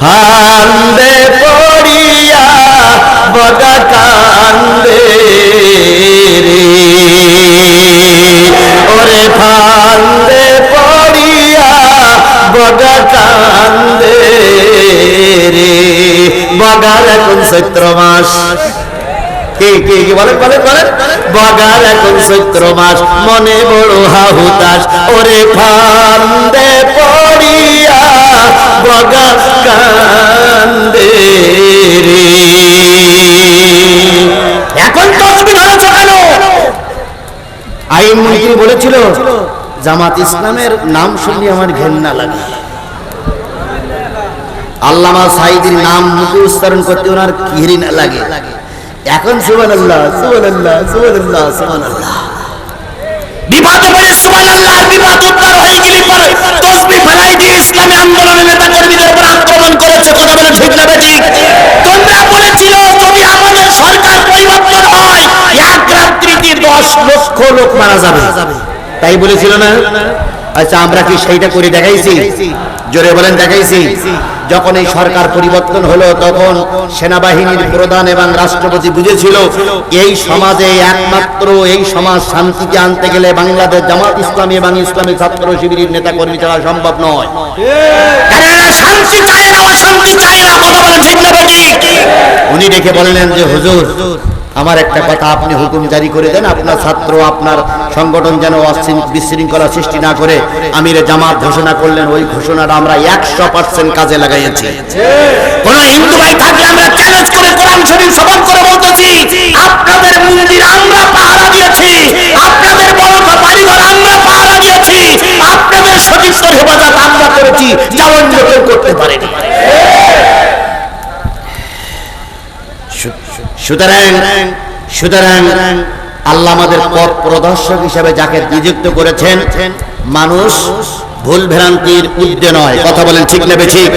ফান্দে পড়িয়া বগা কান্দে রে, ওরে ফান্দে পড়িয়া বগা কান্দে রে। বগার এখন চৈত্র মাস, কি কি কি বলেন বলেন বলেন, বগার এখন চৈত্র মাস, মনে বড় হাহুতাস, ওরে ফান্দে পড়িয়া বগা কান্দে রে। এখন তসবিহ ধরেছো কেন? আইন মন্ত্রী বলেছিল জামাত ইসলামের নাম শুনলে আমার ঘেন্না লাগে। আল্লামা সাঈদীর নাম মুখে উচ্চারণ করতে ওনার ঘৃণা লাগে। এখন সুবহানাল্লাহ সুবহানাল্লাহ সুবহানাল্লাহ সুবহানাল্লাহ, বিপদে পড়ে সুবহানাল্লাহ বিপদ উদ্ধার হয়ে গেলে পরে তসবিহ ফেলাই দিয়ে ইসলামী আন্দোলনের নেতা কর্মীদের উপর আক্রমণ করেছে। কথা বলে ঠিক না বেঠিক? তোমরা বলেছিল যদি আমাদের সরকার পরিবর্তন হয় এক রাত্রিতে 10 লক্ষ লোক মারা যাবে, তাই বলেছিল না? আচ্ছা আমরা কি সেইটা করে দেখাইছি? জোরে বলেন দেখাইছি? যখন এই সরকার পরিবর্তন হলো তখন সেনাবাহিনীর প্রধান এবং রাষ্ট্রপতি বুঝেছিল এই সমাজে একমাত্র এই সমাজ শান্তিকে আনতে গেলে বাংলাদেশ জামাত ইসলামী এবং ইসলামী ছাত্র শিবিরের নেতা কর্মী ছাড়া সম্ভব নয়। শান্তি চায় না, অশান্তি চায় না। কথা বলেন ঠিক না বেঠিক? উনি ডেকে বললেন যে হুজুর আমার একটা কথা, আপনি হুকুম জারি করে দেন আপনার ছাত্র আপনার সংগঠন যেন বিশৃঙ্খলা সৃষ্টি না করে আমিরে জামাত ঘোষণা করলেন। ওই ঘোষণাটা আমরা 100% কাজে লাগাইছি। কোন হিন্দু ভাই থাকলে আমরা চ্যালেঞ্জ করে কোরআন শরীফ শপথ করে বলতেছি আপনাদের মন্দির আমরা পাহারা দিয়েছি, আপনাদের বড় বাড়িঘর আমরা পাহারা দিয়েছি, আপনাদের সতীর্থের হেফাজত আমরা করেছি, যা অন্য কেউ করতে পারেনি। সুতরাং আল্লাহ আমাদের পথ প্রদর্শক হিসেবে যাকে নিযুক্ত করেছেন, মানুষ ভুল ভ্রান্তির ঊর্ধ্বে নয়। কথা বলেন ঠিক না বেঠিক?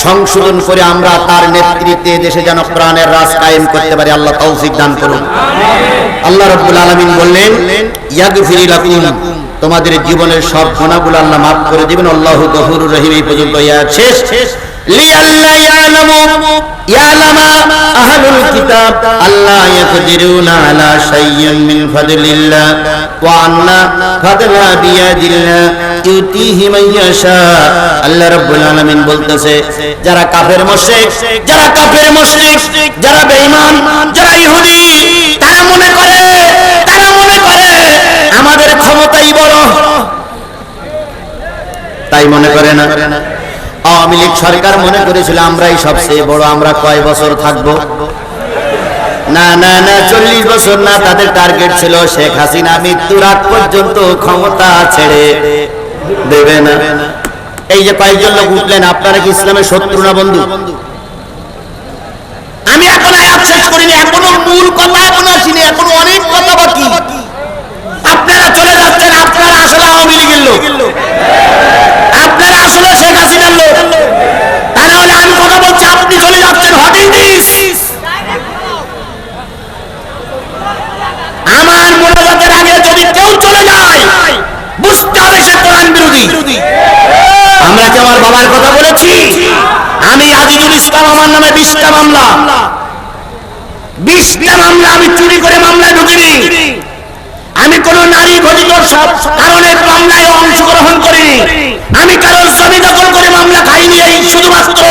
সংশোধন করে আমরা তার নেতৃত্বে দেশে যেন প্রাণের রাজ কায়েম করতে পারি, আল্লাহ তৌফিক দান করুন। আল্লাহ রাব্বুল আলামিন বললেন ইয়াগফির লাকুম, তোমাদের জীবনের সব গুনাহগুলো আল্লাহ মাফ করে দিবেন। আল্লাহু গফুরুর রহিম। এই পর্যন্ত আয়াত শেষ। লিআল্লা ইয়ালামা আহলুল কিতাব আল্লা ইয়াকদিরুনা আলা শাইইন মিন ফাদলিল্লাহ ওয়া আন্না ফাদলা বিয়াদিল্লাহ ইউতিহি মান ইয়াশা। আল্লাহ রাব্বুল আলামিন বলতেছে যারা কাফের মুশরিক, যারা বেঈমান, যারা ইহুদি, তারা মনে করে আমাদের ক্ষমতাই বড়, তাই মনে করে না। আওয়ামী লীগ সরকার মনে করেছিল আমরাই সবচেয়ে বড়, আমরা কয় বছর থাকবো? না না না, 40 বছর না। তাদের টার্গেট ছিল শেখ হাসিনা মৃত্যুর আগ পর্যন্ত ক্ষমতা ছেড়ে দেবে না। এই যে কয়েকজন লোক উঠলেন, আপনারা কি ইসলামের শত্রু না বন্ধু? আমি এখন আয়াত শেষ করিনি, এখনো মূল কথা এখনো আসিনি, এখনো অনেক কথা বাকি। আপনারা চলে যাচ্ছেন, আপনারা আসলে আওয়ামী লীগের লোক, আপনারা আসলে শেখ হাসিনার লোক। তাহলে আমি কথা বলছি, আপনি চলে যাচ্ছেন। What is this? আমার মোনাজাতের আগে যদি কেউ চলে যায় বুঝতে হবে সে কোরআন বিরোধী। আমরা কি আমার বাবার কথা বলেছি? আমি আজিজুল ইসলাম, আমার নামে 20টা মামলা আমি চুরি করে মামলায় ঢুকিনি। আমি কোন নারী ঘটিত সব কারণের মামলায় অংশগ্রহণ করিনি। আমি কারোর জমি দখল করে মামলা খাইনি। এই শুধুমাত্র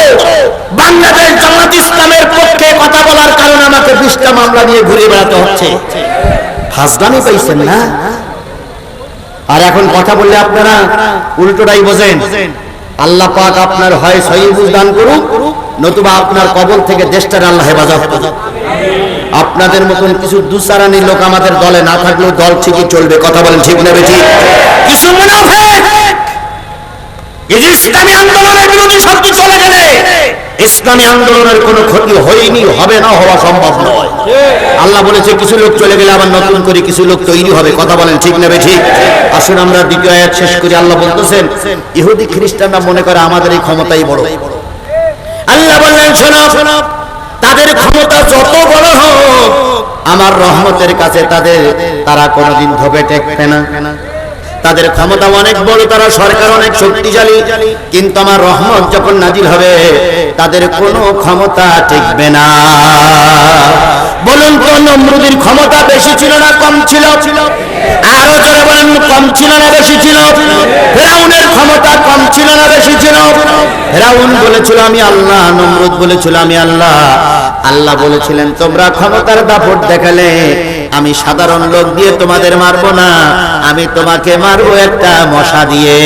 বাংলাদেশ জামাত ইসলামের পক্ষে কথা বলার কারণে আমাকে 20টা মামলা নিয়ে ঘুরে বেড়াতে হচ্ছে। ফাজলামি পাইছেন না? আর এখন কথা বললে আপনারা উল্টোটাই বোঝেন। আল্লাহ পাক আপনার হয় সহিহ বুঝ দান করুন, নতুবা আপনার কবর থেকে দেশটার আল্লাহ হেফাজত করুন। আপনাদের মতন কিছু দুসারানি লোক আমাদের দলে না থাকলেও দল ঠিকই চলবে। কথা বলেন ঠিক না বেঠিক? কিছু মুনাফিক এই যে ইসলামী আন্দোলনের বিরোধী শক্তি চলে গেলে ইসলামী আন্দোলনের কোনো ক্ষতি হয়নি, হবে না, হওয়া সম্ভব নয়। আল্লাহ বলেছে কিছু লোক চলে গেলে আবার নতুন করে কিছু লোক তৈরি হবে। কথা বলেন ঠিক না বেঠিক? আসুন আমরা দ্বিতীয় আয়াত শেষ করি। আল্লাহ বলতেছেন ইহুদি খ্রিস্টানরা মনে করে আমাদের এই ক্ষমতাই বড়। আল্লাহ বললেন শোনো, তাদের ক্ষমতা যত বড় হোক আমার রহমতের কাছে তারা কোনোদিন ধোপে টেকবে না। তাদের ক্ষমতা অনেক বড়, তারা সরকার অনেক শক্তিশালী, কিন্তু আমার রহমত যখন নাজিল হবে তাদের কোনো ক্ষমতা টিকবে না। বলুন তো নমরুদের ক্ষমতা বেশি ছিল না কম ছিল? আরো জোরে বলেন, কম ছিল না বেশি ছিল? ফেরাউনের ক্ষমতা কম ছিল না বেশি ছিল? ফেরাউন বলেছিল আমি আল্লাহ, নমরুদ বলেছিল আমি আল্লাহ। আল্লাহ বলেছিলেন তোমরা ক্ষমতার দাপট দেখালে আমি সাধারণ লোক দিয়ে তোমাদের মারবো না, আমি তোমাকে মারবো একটা মশা দিয়ে।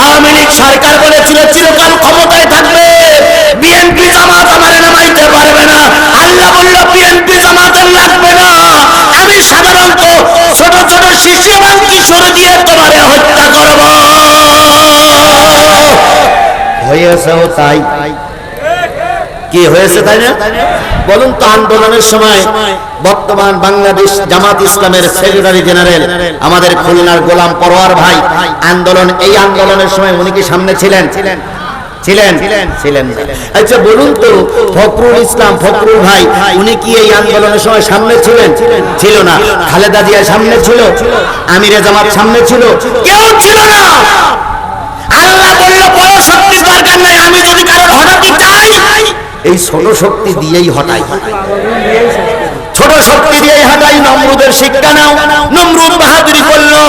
আওয়ামী লীগ সরকার বলেছিল চিরকাল ক্ষমতায় থাকবে, বিএনপি জামাত আমারে নামাইতে পারবে না। আল্লাহ বলল বিএনপি জামাতের লাগবে না, আমি সাধারণত ছোট ছোট শিশু এবং কিশোর দিয়ে তোমারে হত্যা করব। হয়েছেও তাই। কি হয়েছে তাই না? বলুন তো আন্দোলনের সময় বর্তমান বাংলাদেশ জামাত ইসলামের সেক্রেটারি জেনারেল আমাদের খুলনার গোলাম পরোয়ার ভাই এই আন্দোলনের সময় উনি কি সামনে ছিলেন? ছিলেন। আচ্ছা বলুন তো ফখরুল ইসলাম ফখরুল ভাই উনি কি এই আন্দোলনের সময় সামনে ছিলেন? ছিল না। খালেদা জিয়া সামনে ছিল? আমিরে জামাত সামনে ছিল? কেউ ছিল না। আল্লাহ বলল বড় শক্তির দরকার নাই, আমি যদি কারোর হঠাৎ চাই এই ছোট শক্তি দিয়েই হটাই, ছোট শক্তি দিয়েই হটাই। নমরুদের শিক্ষা নাও। নমরুদ বাহাদুরি করলো,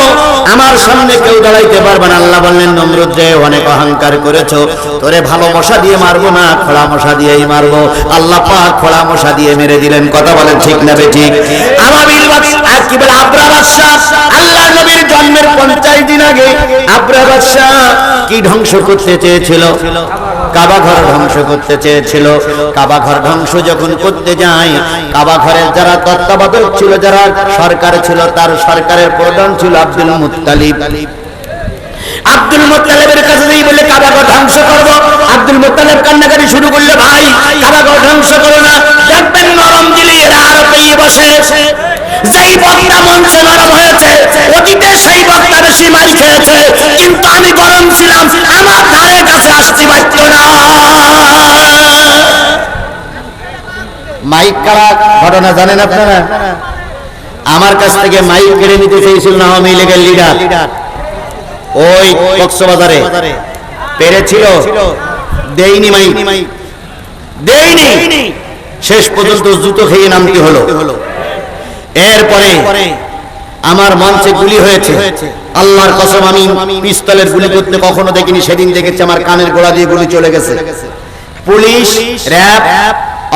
আমার সামনে কেউ দাঁড়াইতে পারবে না। আল্লাহ বললেন নমরুদ রে অনেক অহংকার করেছো, তোরে ভালো মশা দিয়ে মারবো না, খোলা মশা দিয়েই মারবো। আল্লাহ পাক খোলা মশা দিয়ে মেরে দিলেন। কথা বলেন ঠিক না বেঠিক? আবাবিল কি বলে আবরা বাদশা, আল্লাহ নবীর জন্মের 50 দিন আগে আবরা বাদশা কি ধ্বংস করতে চেয়েছিল? কাবা ঘর ধ্বংস করতে চেয়েছিল। কাবা ঘর ধ্বংস যখন করতে যায়, কাবা ঘরের যারা তত্ত্বাবধায়ক ছিল, যারা সরকার ছিল, তার সরকারের প্রধান ছিল আব্দুল মুত্তালিব। আব্দুল মুত্তালিবের কাছে যেই বলে কাবা ঘর ধ্বংস করব, আব্দুল মুত্তালিব কান্নাকাটি শুরু করলে ভাই কাবা ঘর ধ্বংস করো না, দেখবেন নরম দিলে এরা আরো পেয়ে বসে। যেই বক্তা মঞ্চে নরম হয়েছে অতীতে সেই বক্তা বেশি মার খেয়েছে, কিন্তু আমি গরম ছিলাম, আমার ধারে কাছে আসতে পারত না। মাইক কারা ঘটনা জানেন আপনারা? আমার কাছ থেকে মাইক কেড়ে নিতে চেয়েছিল আওয়ামী লীগের লিডার, ওই কক্সবাজারে পেরেছিল, দেইনি মাইক, দেইনি। শেষ পর্যন্ত জুতো খেয়ে নামতে হলো। এরপরে আমার মঞ্চে গুলি হয়েছে। আল্লাহর কসম আমি পিস্তলের গুলি করতে কখনো দেখিনি, সেদিন দেখেছি আমার কানের গোড়া দিয়ে গুলি চলে গেছে। পুলিশ, র‍্যাব,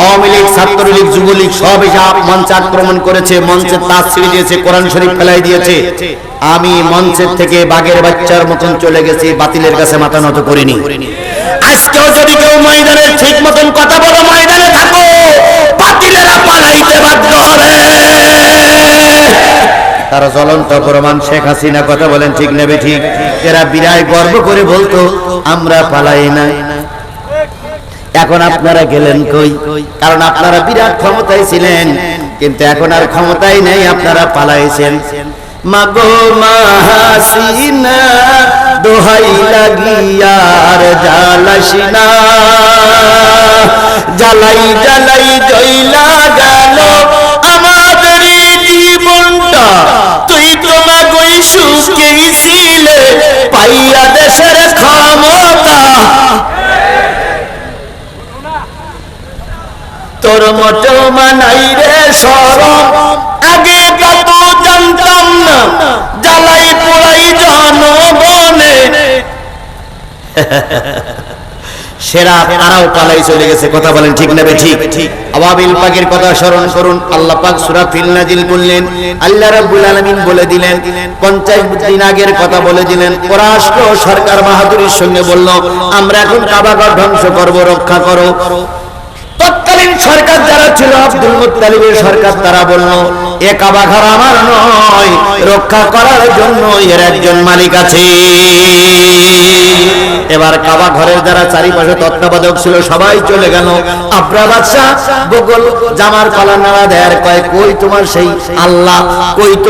আওয়ামী লীগ, ছাত্রলীগ, যুবলীগ সব এসে মঞ্চে আক্রমণ করেছে, মঞ্চের তাজ ছিঁড়ে দিয়েছে, কোরআন শরীফ ফেলাই দিয়েছে। আমি মঞ্চের থেকে বাঘের বাচ্চার মতন চলে গেছি, বাতিলের কাছে মাথা নত করিনি। আজকেও যদি কেউ ময়দানের ঠিক মতন কথা বলো, ময়দানে থাকো, বাতিলেরা পালাইতে বাধ্য হবে। তারা জ্বলন্ত প্রমাণ শেখ হাসিনা। কথা বলেন ঠিক নেবে ঠিক? এরা বিরাট গর্ব করে বলতো আমরা পালাই না। এখন আপনারা গেলেন কই? কারণ আপনারা বিরাট ক্ষমতায় ছিলেন, কিন্তু এখন আর ক্ষমতাই নেই, আপনারা পালাইছেন। মাগো মা হাসিনা দোহাই লাগিয়ার জ্বালাসিনা, জ্বালাই জ্বালাই জইলা গেল আমাদের জীবনটা, তুই তোমা গই সুখেই ছিলে পাইয়া দেশের ক্ষমতা, তোর মোটেও মানাই রে শরম, আগে কত জানতাম না, জ্বালাই পোড়াই জনগণে। সেরা তারাও পালাই চলে গেছে। কথা বলেন ঠিক নেবে ঠিক? আবাবিল পাকের কথা স্মরণ করুন। আল্লাহ পাক সূরা ফিল নাজিল করলেন, আল্লাহ রাব্বুল আলামিন বলে দিলেন, 50 দিন আগের কথা বলে দিলেন। পররাষ্ট্র সরকার বাহাদুরির সঙ্গে বলল আমরা এখন কাবা ঘর ধ্বংস করব, রক্ষা করো। তৎকালীন সরকার যারা ছিল, আব্দুল মুত্তালিবের সরকার, তারা বলল এ কাবা ঘর আমার নয়, রক্ষা করার জন্য এর একজন মালিক আছে। এবার কাবা ঘরের যারা চারিপাশে তত্ত্বাবধায়ক ছিল সবাই চলে গেল। আবরা বাদশা বগল জামার কলা নাড়া দেয়, কয় কই তোমার সেই আল্লাহ, কই